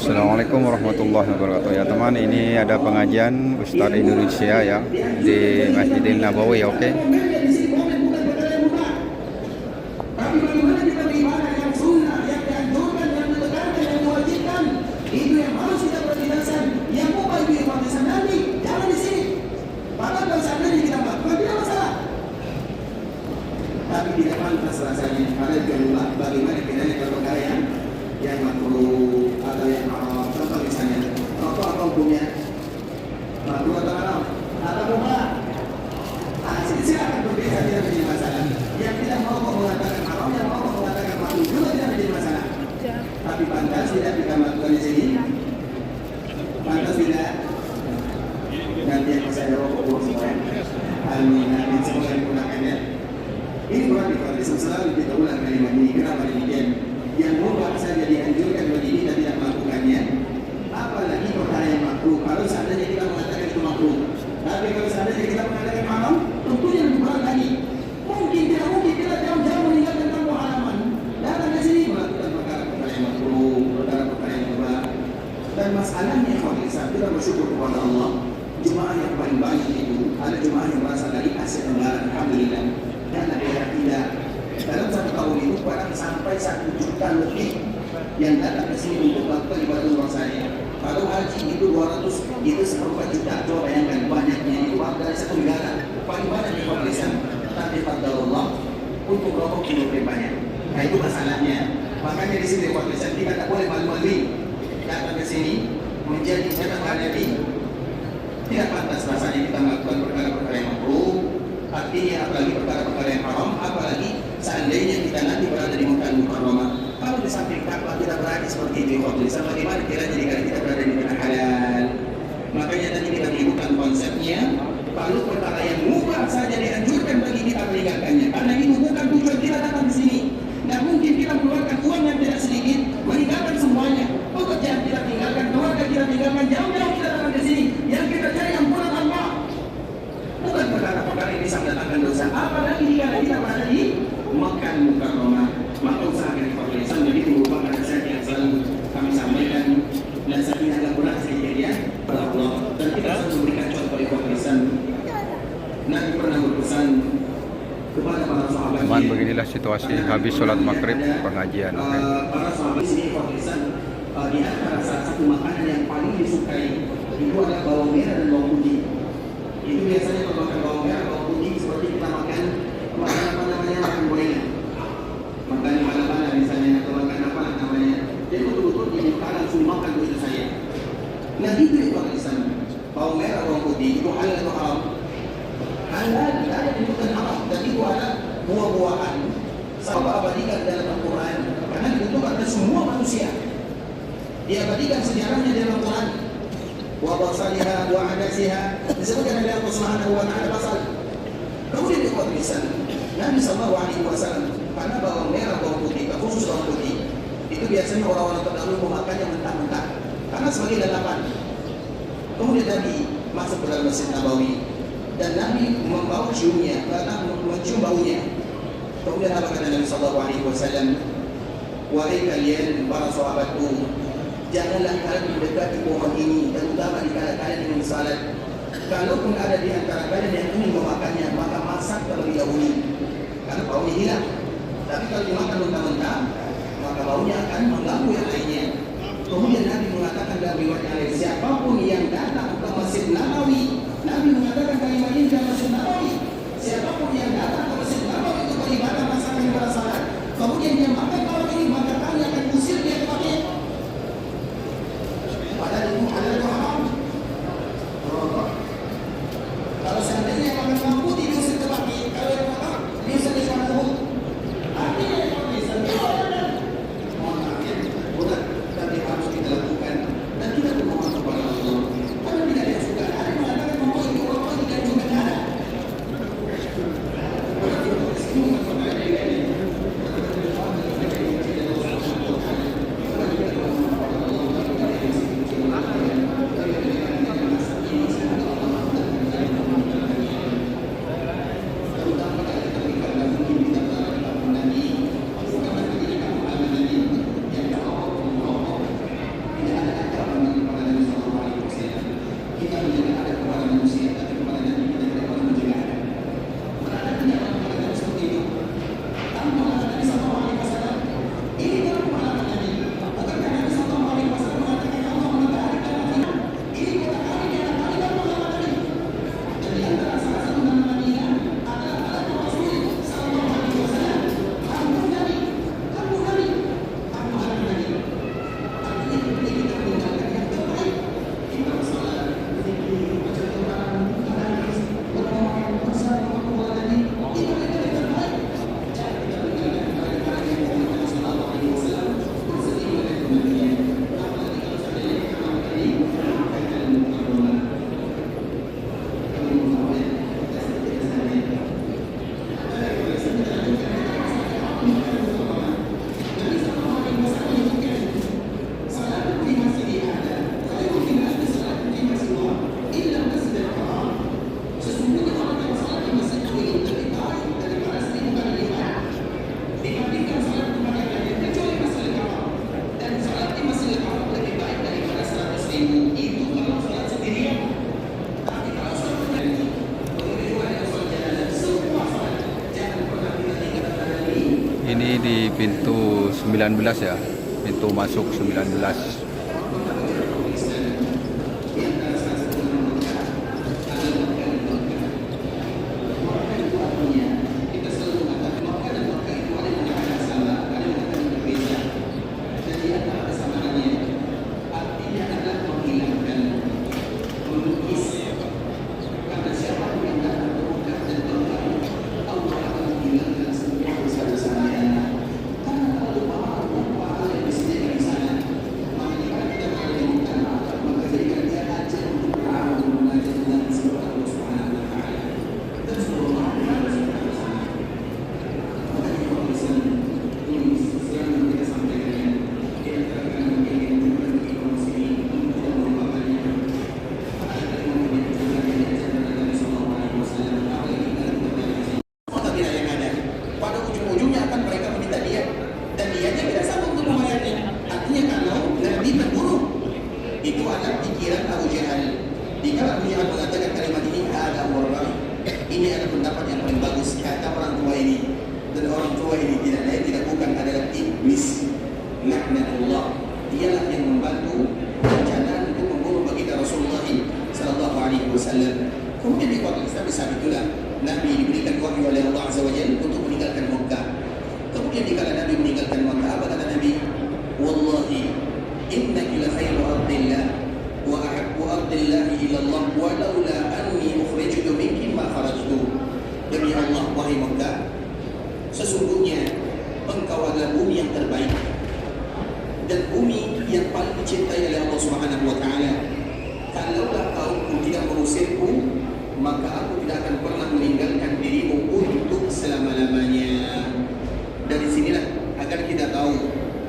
Assalamualaikum warahmatullahi wabarakatuh. Ya teman, ini ada pengajian Ustadz Indonesia ya di Masjidil Nabawi, oke. Tapi tidak pantas rasanya pada jumlah bagaimana bedanya perkara yang makruh atau yang haram. Contoh misalnya rokok apa hukumnya? Makruh atau haram? Atau mubah? Silakan berbeda, tidak menjadi masalah. Yang tidak mau mengatakan haram, yang mau mengatakan makruh juga tidak menjadi masalah. Tapi pantas tidak kita melakukan di sini? Pantas tidak? Nanti yang saya rokok semua. Amin, amin, semoga digunakannya. Ini bukan dikatakan selalu kita ulang kalimat ini. Kenapa demikian? Yang mubah saja dianjurkan bagi kita tidak melakukannya, apalagi perkara yang makruh. Kalau seandainya kita mengatakan itu makruh, tapi kalau seandainya kita mengatakan haram, tentunya lebih berat lagi. Mungkin tidak mungkin kita jauh-jauh meninggalkan kampung halaman, datang ke sini melakukan perkara-perkara yang makruh, perkara-perkara yang mubah. Dan masalahnya saat kita bersyukur kepada Allah, jemaah yang paling banyak itu ada jemaah yang berasal dari Asia Tenggara, alhamdulillah. Dan daerah tidak dalam satu tahun itu kadang sampai 1 juta lebih yang datang ke sini untuk melakukan ibadah umrah saya. Kalau haji itu 200, itu 1/4 juta. Coba bayangkan banyaknya itu dari satu negara. Paling banyak di Pakistan. Tapi Allah untuk rokok itu lebih banyak. Nah itu masalahnya. Makanya di sini di Pakistan kita tak boleh malu-maluin datang ke sini menjadi datang hadapi. Tidak pantas rasanya kita melakukan perkara-perkara yang makruh. Artinya apalagi perkara-perkara yang haram, apalagi seandainya kita nanti berada di Mekah Mukarramah. Kalau di samping Ka'bah kita berada seperti itu, sama bagaimana kiranya jika kita berada di tanah halal. Makanya tadi kita menyebutkan konsepnya, kalau perkara yang mubah saja dianjurkan bagi kita meninggalkannya. Karena itu bukan tujuan kita datang di sini. Tidak mungkin kita mengeluarkan uang yang tidak sedikit, meninggalkan semuanya. Pekerjaan kita tinggalkan, keluarga kita tinggalkan, jauh-jauh kita datang di sini. Yang kita cari ampunan Allah. Bukan perkara-perkara yang bisa mendatangkan dosa. Apalagi jika kita berada di Mekah Mukarramah. Maka usahakan di Pakistan. Jadi itu merupakan nasihat yang selalu kami sampaikan. Dan saya ingin agak berat sedikit ya. Allah. Dan kita harus memberikan contoh di Pakistan. Nabi pernah berpesan kepada para sahabat. Teman, beginilah situasi habis sholat maghrib pengajian. Para sahabat di Pakistan, di antara salah satu makanan yang paling disukai itu adalah bawang merah dan bawang putih. Itu biasanya kalau makan bawang merah, bawang putih seperti kita makan apa namanya, makan gorengan, makan mana-mana misalnya, atau makan apa namanya. Jadi betul-betul kita langsung makan begitu saja. Nah itu Pakistan, bawang merah, bawang putih itu halal atau haram? Halal, tidak ada disebutkan haram. Dan itu ada buah-buahan sahabat abadikan dalam Al-Quran karena dibutuhkan oleh semua manusia. Diabadikan sejarahnya dalam Al-Quran. Wa basaliha wa adasiha disebutkan oleh Allah Subhanahu wa taala pasal. Kemudian di Pakistan Nabi sallallahu alaihi wasallam karena bawang merah, bawang putih, khusus bawang putih itu biasanya orang-orang terdahulu memakannya mentah-mentah karena sebagai lalapan. Kemudian Nabi masuk ke dalam Masjid Nabawi dan Nabi membawa ciumnya karena mencium baunya. Kemudian apa kata Nabi sallallahu alaihi wasallam? Wahai kalian para sahabatku, janganlah kalian mendekati pohon ini, terutama di kala-kala dengan salat. Kalaupun ada di antara kalian yang ingin memakannya, maka masak terlebih dahulu, karena baunya hilang. Tapi kalau dimakan mentah-mentah, maka baunya akan mengganggu yang lainnya. Kemudian Nabi mengatakan dalam riwayat yang lain, siapapun yang datang ke Masjid Nabawi, Nabi mengatakan kalimat ini dalam Masjid Nabawi, siapapun yang datang ke Masjid Nabawi untuk beribadah masakan ibadah salat, kemudian dia makan bawang ini, maka kami akan usir dia tempatnya. Padahal itu halal atau haram? Kalau seandainya makan bawang putih diusir ke baki, kalau yang haram diusir ke sana tubuh. Artinya yang bisa mohon maaf ya, bukan tapi harus kita lakukan dan kita bermohon kepada Allah. Karena tidak ada yang suka, ada yang mengatakan membuat orang tidak juga ada. itu kalau sholat sendirian. Tapi kalau sholat sendirian, begitu ada sholat jenazah, semua sholat jangan pernah kita tinggalkan lagi. Ini di pintu 19 ya, pintu masuk 19. Ini adalah pendapat yang paling bagus kata orang tua ini, dan orang tua ini tidak lain tidak bukan adalah iblis laknatullah. Dialah yang membantu rencana untuk membunuh baginda Rasulullah sallallahu alaihi wasallam. Kemudian di waktu Islam saat itulah Nabi diberikan wahyu oleh Allah Azza wa Jalla untuk meninggalkan Makkah. Kemudian dikala Nabi meninggalkan Makkah, apa kata Nabi? Wallahi innaka la khairu ardillah wa ahabbu ardillahi ila Allah walaula anni ukhrijuka minki ma kharajtu. Demi Allah wahai Makkah, sesungguhnya engkau adalah bumi yang terbaik dan bumi yang paling dicintai oleh Allah Subhanahu wa taala. Kalaulah kaumku tidak mengusirku, maka aku tidak akan pernah meninggalkan dirimu untuk selama-lamanya. Dari sinilah agar kita tahu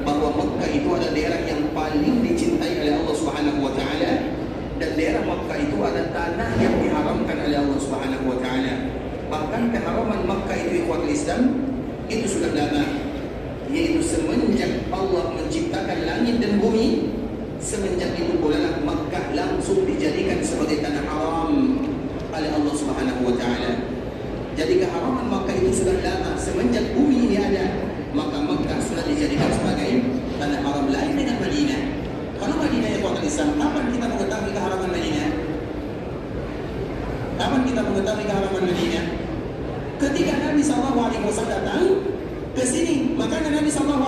bahwa Makkah itu adalah daerah yang paling dicintai oleh Allah Subhanahu wa taala, dan daerah Makkah itu adalah tanah yang diharamkan oleh Allah Subhanahu wa taala. Bahkan keharaman Makkah itu ikhwatul Islam itu sudah lama, yaitu semenjak Allah menciptakan langit dan bumi. Semenjak itu pula Makkah langsung dijadikan sebagai tanah haram oleh Allah Subhanahu wa taala. Jadi keharaman Makkah itu sudah lama, semenjak bumi ini ada, maka Makkah sudah dijadikan sebagai tanah haram. Lain dengan Madinah. Kalau Madinah ya kuat Islam, kapan kita mengetahui keharaman Madinah? Kapan kita mengetahui keharaman Madinah? Ketika Nabi SAW datang ke sini, maka Nabi SAW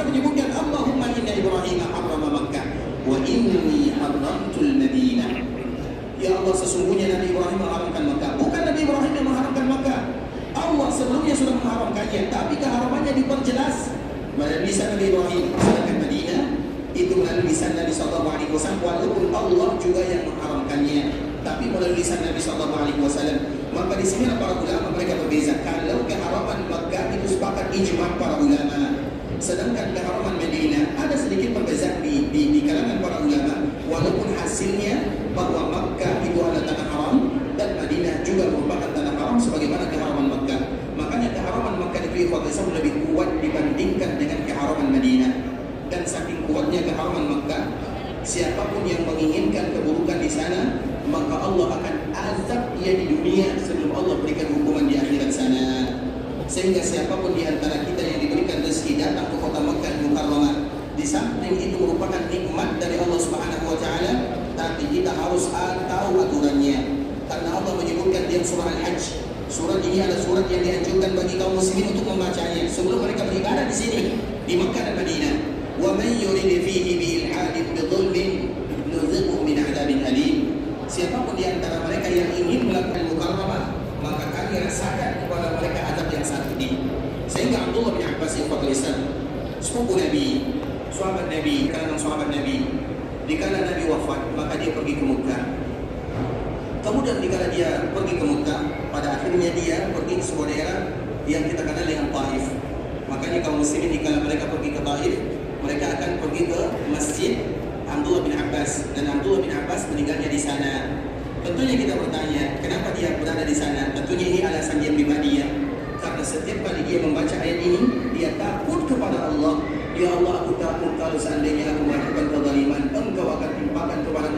menyebutkan Allahumma inna Ibrahim harrama Makkah wa inni haramtul Madinah. Ya Allah, sesungguhnya Nabi Ibrahim mengharamkan Makkah. Bukan Nabi Ibrahim yang mengharamkan Makkah, Allah sebelumnya sudah mengharamkannya, tapi keharamannya diperjelas melalui lisan Nabi Ibrahim. Sedangkan Madinah itu melalui lisan Nabi SAW, walaupun Allah juga yang mengharamkannya, tapi melalui lisan Nabi SAW. Maka di sini para ulama mereka berbeza. Kalau keharaman Makkah itu sepakat ijma' para ulama, sedangkan keharaman Madinah ada sedikit perbezaan di kalangan para ulama. Walaupun hasilnya bahwa Makkah itu adalah tanah haram dan Madinah juga merupakan tanah haram sebagaimana keharaman Makkah. Makanya keharaman Makkah itu Islam lebih kuat dibandingkan dengan keharaman Madinah. Dan saking kuatnya keharaman Makkah, siapapun yang menginginkan keburukan di sana, maka Allah akan azab dia di dunia sebelum Allah berikan hukuman di akhirat sana. Sehingga siapapun di antara kita yang diberikan rezeki datang ke kota Makkah Mukarramah, di samping itu merupakan nikmat dari Allah Subhanahu wa taala, tapi kita harus tahu aturannya. Karena Allah menyebutkan di surah Al-Hajj, surat ini adalah surat yang dianjurkan bagi kaum muslimin untuk membacanya sebelum mereka beribadah di sini di Makkah dan Madinah. Wa man yurid fihi bi ilhadin bi dhulmin nuzighu min 'adzabin alim. Siapapun di antara mereka yang ingin melakukan mukarramah, maka kami rasakan kepada mereka azab yang sangat pedih. Sehingga Abdullah bin Abbas yang Islam, sepupu Nabi, sahabat Nabi, kalangan sahabat Nabi, dikala Nabi wafat, maka dia pergi ke Mekah. Kemudian dikala dia pergi ke Mekah, pada akhirnya dia pergi ke sebuah daerah yang kita kenal dengan Taif. Makanya kaum muslimin dikala mereka pergi ke Taif, mereka akan pergi ke masjid Abdullah bin Abbas, dan Abdullah bin Abbas meninggalnya di sana. Tentunya kita bertanya, kenapa dia berada di sana? Tentunya ini alasan dia pribadi ya. Karena setiap kali dia membaca ayat ini, dia takut kepada Allah. Ya Allah, aku takut kalau seandainya aku melakukan kezaliman, Engkau akan timpakan kepada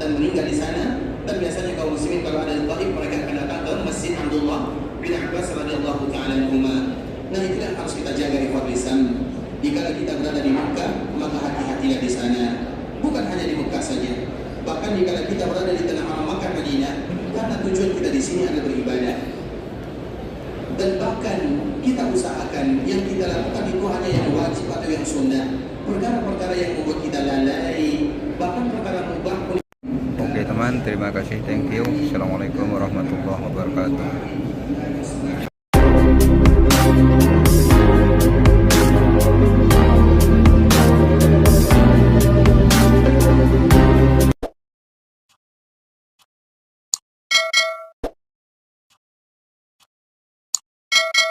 dan meninggal di sana. Dan biasanya kaum muslimin kalau ada Taif mereka akan datang ke Masjid Abdullah bin Abbas radhiyallahu taala anhuma. Nah, itulah harus kita jaga ikhwan Islam. Jika kita berada di Mekah, maka hati-hatilah di sana. Bukan hanya di Mekah saja. Bahkan jika kita berada di tanah haram Makkah Madinah, karena tujuan kita di sini adalah beribadah. Dan bahkan kita usahakan yang kita lakukan itu hanya yang wajib atau yang sunnah. Perkara-perkara yang membuat kita lalai, bahkan perkara mubah pun. Oke teman, terima kasih, thank you. Assalamualaikum warahmatullahi wabarakatuh.